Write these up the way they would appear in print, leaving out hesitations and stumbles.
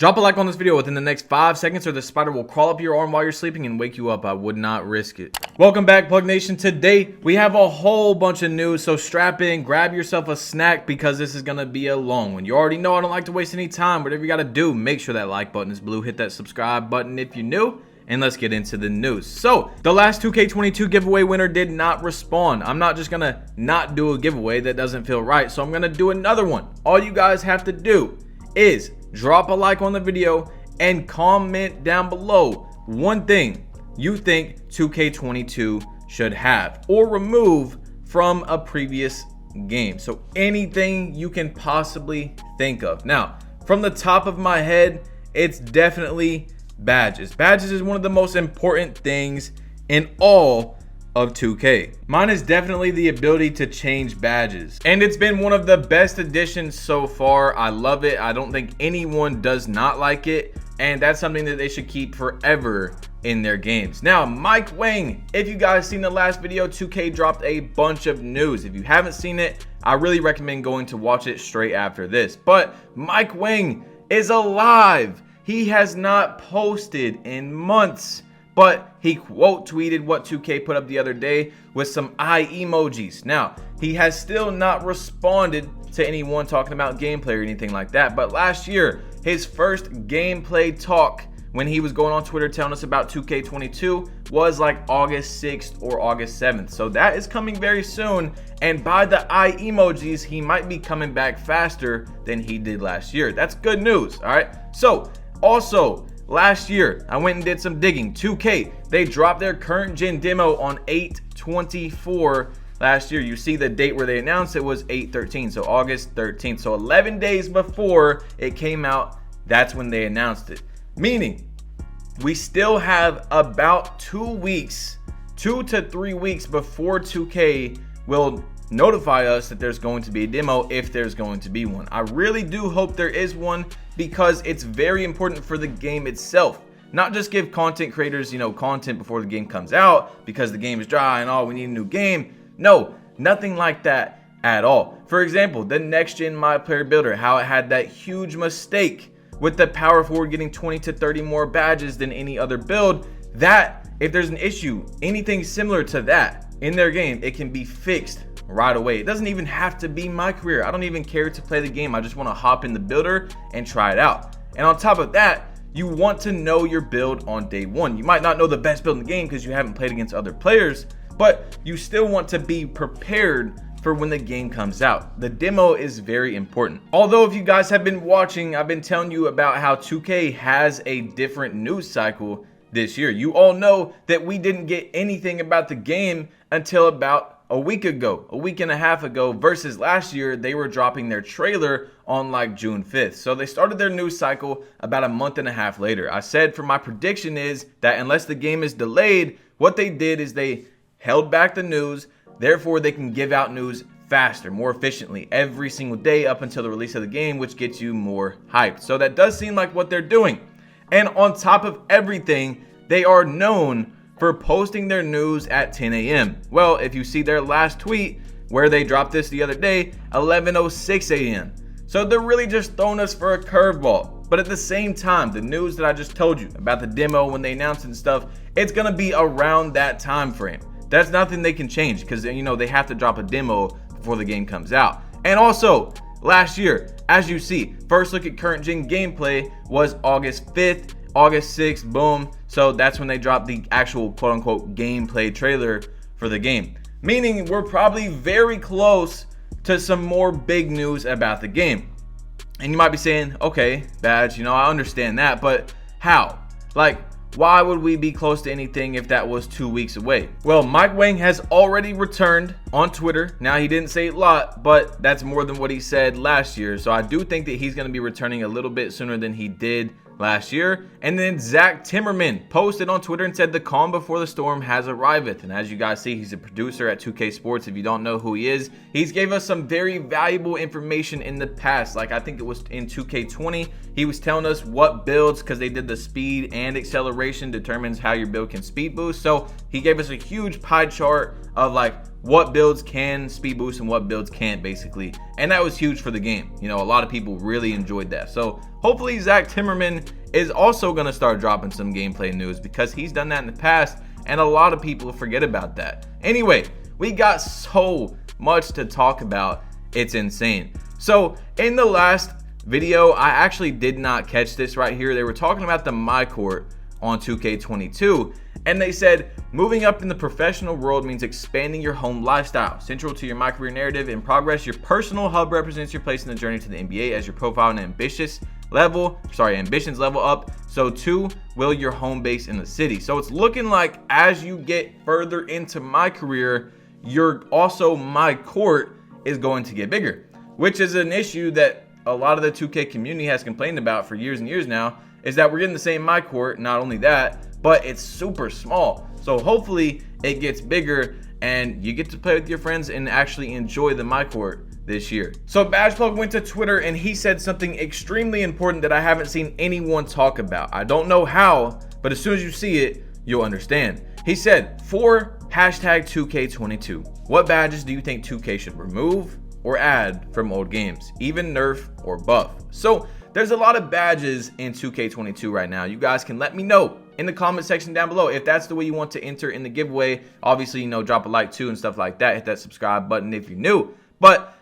Drop a like on this video within the next 5 seconds or the spider will crawl up your arm while you're sleeping and wake you up. I would not risk it. Welcome back, Plug Nation. Today, we have a whole bunch of news, so strap in, grab yourself a snack because this is going to be a long one. You already know I don't like to waste any time. Whatever you got to do, make sure that like button is blue. Hit that subscribe button if you're new. And let's get into the news. So, the last 2K22 giveaway winner did not respond. I'm not just going to not do a giveaway. That doesn't feel right. So, I'm going to do another one. All you guys have to do is drop a like on the video and comment down below one thing you think 2K22 should have or remove from a previous game. So anything you can possibly think of. Now, from the top of my head, it's definitely badges. Badges is one of the most important things in all of 2K. Mine is definitely the ability to change badges, and it's been one of the best additions so far. I love it. I don't think anyone does not like it, and that's something that they should keep forever in their games. Now, Mike Wang, if you guys seen the last video, 2K dropped a bunch of news. If you haven't seen it, I really recommend going to watch it straight after this. But Mike Wang is alive. He has not posted in months, but he quote tweeted what 2K put up the other day with some eye emojis. Now, he has still not responded to anyone talking about gameplay or anything like that. But last year, his first gameplay talk when he was going on Twitter telling us about 2K22 was like August 6th or August 7th. So that is coming very soon. And by the eye emojis, he might be coming back faster than he did last year. That's good news, all right? So, also, last year, I went and did some digging. 2K, they dropped their current gen demo on 8/24 last year. You see the date where they announced it was 8/13, so August 13th. So 11 days before it came out, that's when they announced it. Meaning, we still have about 2 weeks, 2 to 3 weeks before 2K will notify us that there's going to be a demo, if there's going to be one. I really do hope there is one because it's very important for the game itself. Not just give content creators, content before the game comes out because the game is dry and we need a new game. No, nothing like that at all. For example, the next gen My Player Builder, how it had that huge mistake with the power forward getting 20 to 30 more badges than any other build. That, if there's an issue, anything similar to that in their game, it can be fixed right away. It doesn't even have to be my career. I don't even care to play the game. I just want to hop in the builder and try it out. And on top of that, you want to know your build on day one. You might not know the best build in the game because you haven't played against other players, but you still want to be prepared for when the game comes out. The demo is very important. Although if you guys have been watching, I've been telling you about how 2K has a different news cycle this year. You all know that we didn't get anything about the game until about a week and a half ago, versus last year they were dropping their trailer on like June 5th. So they started their news cycle about a month and a half later. I said for my prediction is that unless the game is delayed, what they did is they held back the news. Therefore, they can give out news faster, more efficiently every single day up until the release of the game, which gets you more hyped. So that does seem like what they're doing. And on top of everything, they are known for posting their news at 10 a.m. Well, if you see their last tweet where they dropped this the other day, 11:06 a.m. So they're really just throwing us for a curveball. But at the same time, the news that I just told you about the demo when they announced it and stuff, it's gonna be around that time frame. That's nothing they can change because they have to drop a demo before the game comes out. And also, last year, as you see, first look at current gen gameplay was August 5th. August 6th, boom. So that's when they dropped the actual quote unquote gameplay trailer for the game. Meaning we're probably very close to some more big news about the game. And you might be saying, okay, Badge, I understand that, but how? Like, why would we be close to anything if that was 2 weeks away? Well, Mike Wang has already returned on Twitter. Now, he didn't say a lot, but that's more than what he said last year. So I do think that he's going to be returning a little bit sooner than he did last year. And then Zach Timmerman posted on Twitter and said the calm before the storm has arrived. And as you guys see, he's a producer at 2K Sports. If you don't know who he is, he's gave us some very valuable information in the past. Like I think it was in 2K20, he was telling us what builds, because they did the speed and acceleration determines how your build can speed boost. So he gave us a huge pie chart of like what builds can speed boost and what builds can't, basically. And that was huge for the game. You know, a lot of people really enjoyed that. So hopefully Zach Timmerman is also going to start dropping some gameplay news, because he's done that in the past and a lot of people forget about that. Anyway, we got so much to talk about. It's insane. So in the last video, I actually did not catch this right here. They were talking about the My Court on 2K22, and they said moving up in the professional world means expanding your home lifestyle. Central to your My Career narrative in progress, your personal hub represents your place in the journey to the NBA. As your profile and ambitions level up, so too will your home base in the city. So it's looking like as you get further into My Career, your also My Court is going to get bigger, which is an issue that a lot of the 2K community has complained about for years and years now, is that we're getting the same My Court. Not only that, but it's super small. So hopefully it gets bigger and you get to play with your friends and actually enjoy the My Court this year. So Badgeplug went to Twitter and he said something extremely important that I haven't seen anyone talk about. I don't know how, but as soon as you see it, you'll understand. He said, for #2K22, what badges do you think 2K should remove or add from old games, even nerf or buff? So there's a lot of badges in 2K22 right now. You guys can let me know in the comment section down below if that's the way you want to enter in the giveaway. Obviously, you know, drop a like too and stuff like that. Hit that subscribe button if you're new. But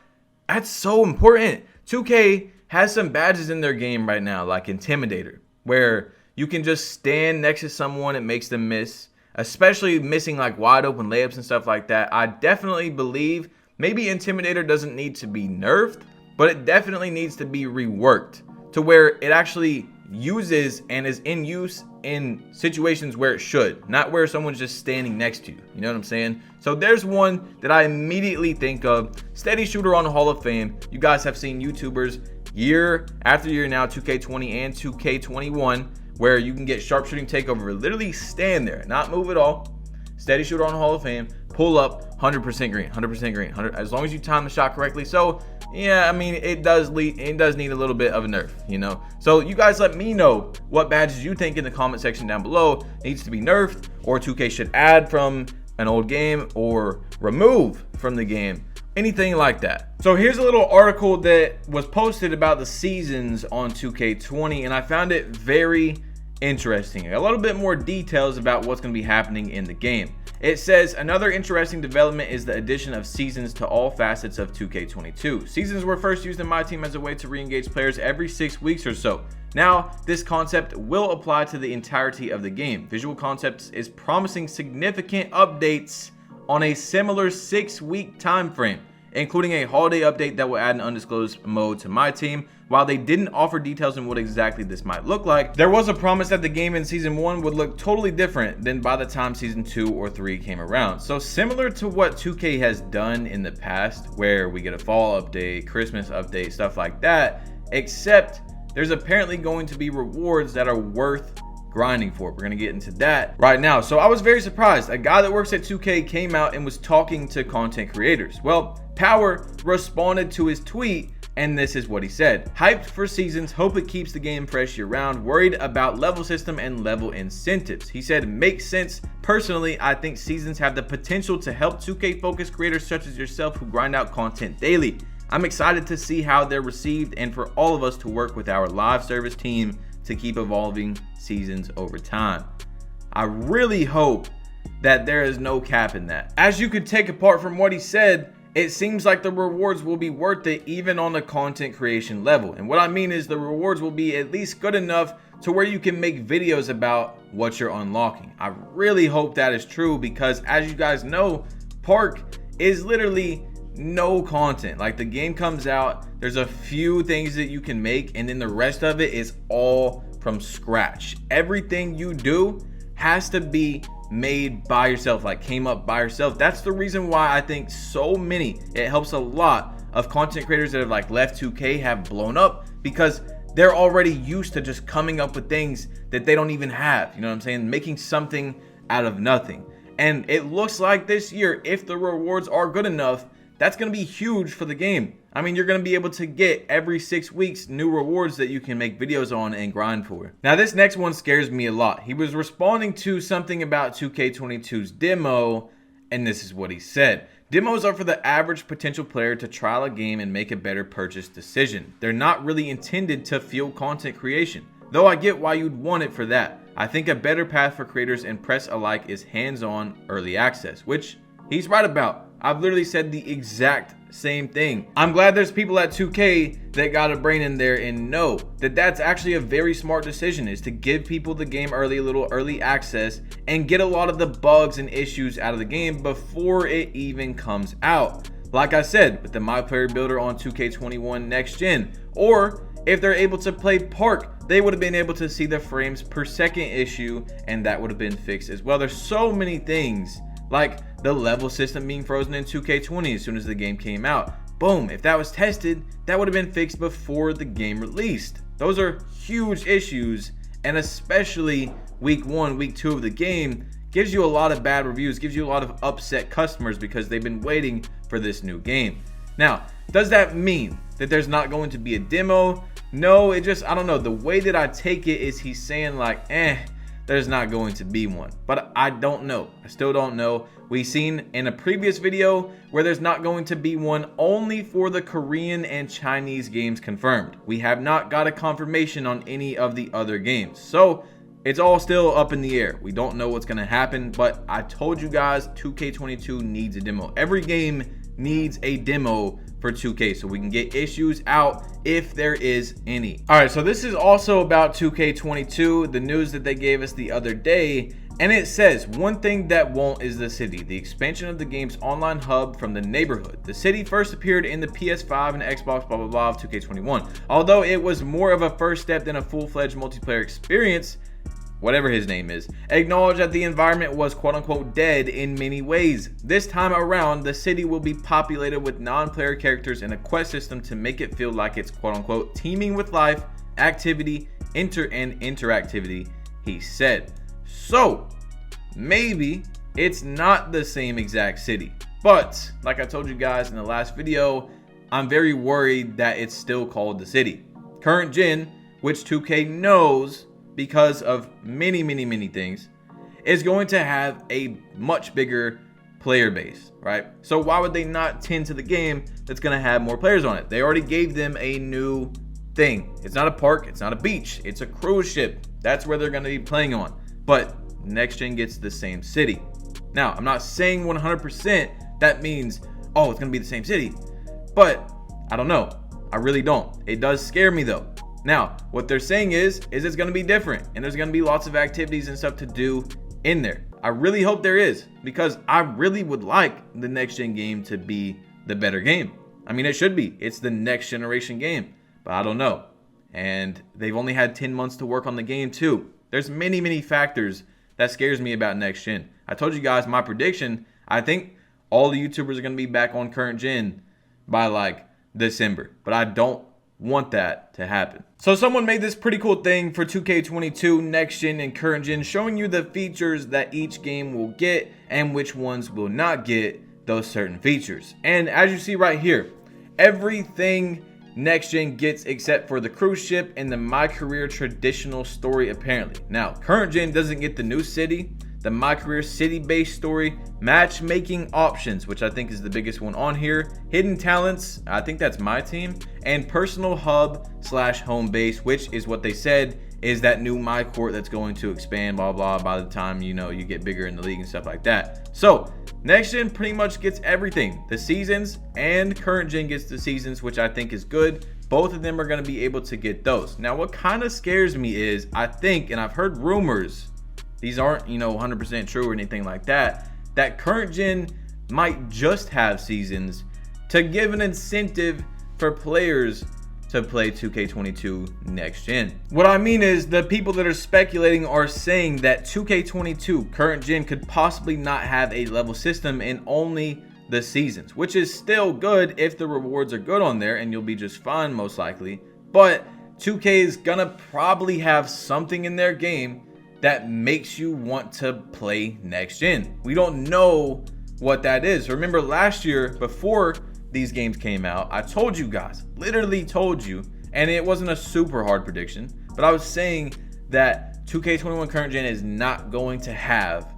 that's so important. 2K has some badges in their game right now, like Intimidator, where you can just stand next to someone and makes them miss, especially missing like wide open layups and stuff like that. I definitely believe maybe Intimidator doesn't need to be nerfed, but it definitely needs to be reworked to where it actually uses and is in use in situations where it should, not where someone's just standing next to you. You know what I'm saying? So there's one that I immediately think of, Steady Shooter on the Hall of Fame. You guys have seen YouTubers year after year now, 2K20 and 2K21, where you can get sharpshooting takeover, literally stand there, not move at all. Steady Shooter on the Hall of Fame, pull up, 100% green, 100% green, 100, as long as you time the shot correctly. So yeah, I mean, it does need a little bit of a nerf, you know. So you guys let me know what badges you think in the comment section down below needs to be nerfed, or 2K should add from an old game or remove from the game, anything like that. So here's a little article that was posted about the seasons on 2K20, and I found it very interesting. A little bit more details about what's going to be happening in the game. It says, another interesting development is the addition of seasons to all facets of 2K22. Seasons were first used in my team as a way to re-engage players every 6 weeks or so. Now, this concept will apply to the entirety of the game. Visual Concepts is promising significant updates on a similar 6-week time frame, including a holiday update that will add an undisclosed mode to my team. While they didn't offer details on what exactly this might look like, there was a promise that the game in Season 1 would look totally different than by the time Season 2 or 3 came around. So similar to what 2K has done in the past, where we get a fall update, Christmas update, stuff like that, except there's apparently going to be rewards that are worth grinding for. We're going to get into that right now. So I was very surprised. A guy that works at 2K came out and was talking to content creators. Well, Power responded to his tweet, and this is what he said. Hyped for seasons, hope it keeps the game fresh year round, worried about level system and level incentives. He said, makes sense. Personally, I think seasons have the potential to help 2K focused creators such as yourself who grind out content daily. I'm excited to see how they're received and for all of us to work with our live service team to keep evolving seasons over time. I really hope that there is no cap in that. As you could take apart from what he said, it seems like the rewards will be worth it even on the content creation level. And what I mean is the rewards will be at least good enough to where you can make videos about what you're unlocking. I really hope that is true, because as you guys know, Park is literally no content. Like, the game comes out, there's a few things that you can make, and then the rest of it is all from scratch. Everything you do has to be made by yourself, like came up by yourself. That's the reason why I think so many, it helps a lot of content creators that have like left 2K have blown up, because they're already used to just coming up with things that they don't even have, you know what I'm saying, making something out of nothing. And it looks like this year, if the rewards are good enough, that's going to be huge for the game. I mean, you're going to be able to get every 6 weeks new rewards that you can make videos on and grind for. Now, this next one scares me a lot. He was responding to something about 2K22's demo, and this is what he said. Demos are for the average potential player to trial a game and make a better purchase decision. They're not really intended to fuel content creation, though I get why you'd want it for that. I think a better path for creators and press alike is hands-on early access, which he's right about. I've literally said the exact same thing. I'm glad there's people at 2K that got a brain in there and know that that's actually a very smart decision, is to give people the game early, a little early access, and get a lot of the bugs and issues out of the game before it even comes out. Like I said, with the My Player Builder on 2K21 Next Gen, or if they're able to play Park, they would have been able to see the frames per second issue, and that would have been fixed as well. There's so many things, like the level system being frozen in 2K20 as soon as the game came out. Boom, if that was tested, that would have been fixed before the game released. Those are huge issues, and especially week 1, week 2 of the game gives you a lot of bad reviews, gives you a lot of upset customers because they've been waiting for this new game. Now, does that mean that there's not going to be a demo? No, it just, I don't know. The way that I take it is he's saying like, there's not going to be one. But I don't know. I still don't know. We've seen in a previous video where there's not going to be one only for the Korean and Chinese games confirmed. We have not got a confirmation on any of the other games. So it's all still up in the air. We don't know what's going to happen, but I told you guys 2K22 needs a demo. Every game needs a demo for 2K so we can get issues out if there is any. All right, so this is also about 2K22, the news that they gave us the other day, and it says one thing that won't is the city, the expansion of the game's online hub from the neighborhood. The city first appeared in the PS5 and Xbox blah blah blah of 2K21. Although it was more of a first step than a full-fledged multiplayer experience, whatever his name is, acknowledged that the environment was quote-unquote dead in many ways. This time around, the city will be populated with non-player characters and a quest system to make it feel like it's quote-unquote teeming with life, activity, interactivity, he said. So, maybe it's not the same exact city. But, like I told you guys in the last video, I'm very worried that it's still called the city. Current gen, which 2K knows because of many things, is going to have a much bigger player base, right? So why would they not tend to the game that's going to have more players on it? They already gave them a new thing. It's not a park, it's not a beach, it's a cruise ship. That's where they're going to be playing on. But next gen gets the same city. Now, I'm not saying 100% that means, oh, it's going to be the same city, but I don't know. I really don't. It does scare me though. Now, what they're saying is it's going to be different, and there's going to be lots of activities and stuff to do in there. I really hope there is, because I really would like the next gen game to be the better game. I mean, it should be. It's the next generation game, but I don't know. And they've only had 10 months to work on the game too. There's many factors that scares me about next gen. I told you guys my prediction. I think all the YouTubers are going to be back on current gen by like December, but I don't want that to happen. So someone made this pretty cool thing for 2K22 next gen and current gen, showing you the features that each game will get and which ones will not get those certain features. And as you see right here, everything next gen gets except for the cruise ship and the My Career traditional story apparently. Now, current gen doesn't get the new city, the My Career city-based story, matchmaking options, which I think is the biggest one on here, hidden talents, I think that's my team, and personal hub / home base, which is what they said is that new My Court that's going to expand, blah blah, by the time you get bigger in the league and stuff like that. So next gen pretty much gets everything, the seasons, and current gen gets the seasons, which I think is good. Both of them are going to be able to get those. Now, what kind of scares me is, I think, and I've heard rumors, these aren't 100% true or anything like that, that current gen might just have seasons to give an incentive for players to play 2K22 next gen. What I mean is, the people that are speculating are saying that 2K22 current gen could possibly not have a level system and only the seasons, which is still good if the rewards are good on there, and you'll be just fine most likely. But 2K is gonna probably have something in their game that makes you want to play next gen. We don't know what that is. Remember last year, before these games came out, I told you guys, literally told you, and it wasn't a super hard prediction, but I was saying that 2K21 current gen is not going to have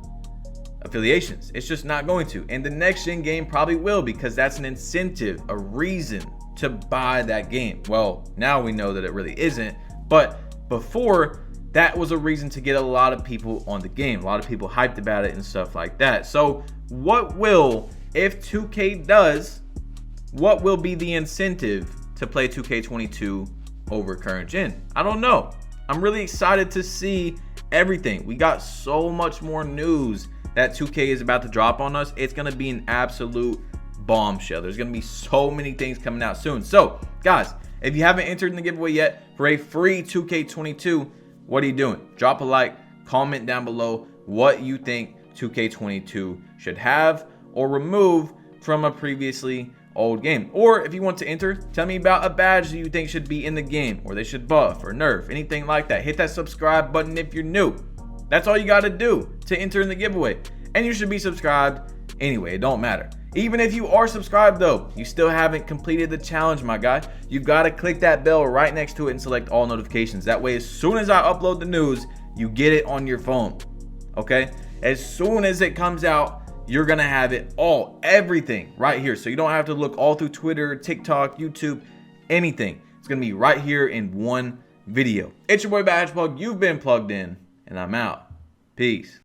affiliations. It's just not going to. And the next gen game probably will, because that's an incentive, a reason to buy that game. Well, now we know that it really isn't, but before, that was a reason to get a lot of people on the game. A lot of people hyped about it and stuff like that. So what will, if 2K does, what will be the incentive to play 2K22 over current gen? I don't know. I'm really excited to see everything. We got so much more news that 2K is about to drop on us. It's going to be an absolute bombshell. There's going to be so many things coming out soon. So guys, if you haven't entered in the giveaway yet for a free 2K22, what are you doing? Drop a like, comment down below what you think 2K22 should have or remove from a previously old game. Or if you want to enter, tell me about a badge that you think should be in the game, or they should buff or nerf, anything like that. Hit that subscribe button if you're new. That's all you got to do to enter in the giveaway. And you should be subscribed anyway. It don't matter. Even if you are subscribed though, you still haven't completed the challenge, my guy. You've got to click that bell right next to it and select all notifications. That way, as soon as I upload the news, you get it on your phone. Okay? As soon as it comes out, you're going to have it all, everything right here. So you don't have to look all through Twitter, TikTok, YouTube, anything. It's going to be right here in one video. It's your boy Badge Plug. You've been plugged in, and I'm out. Peace.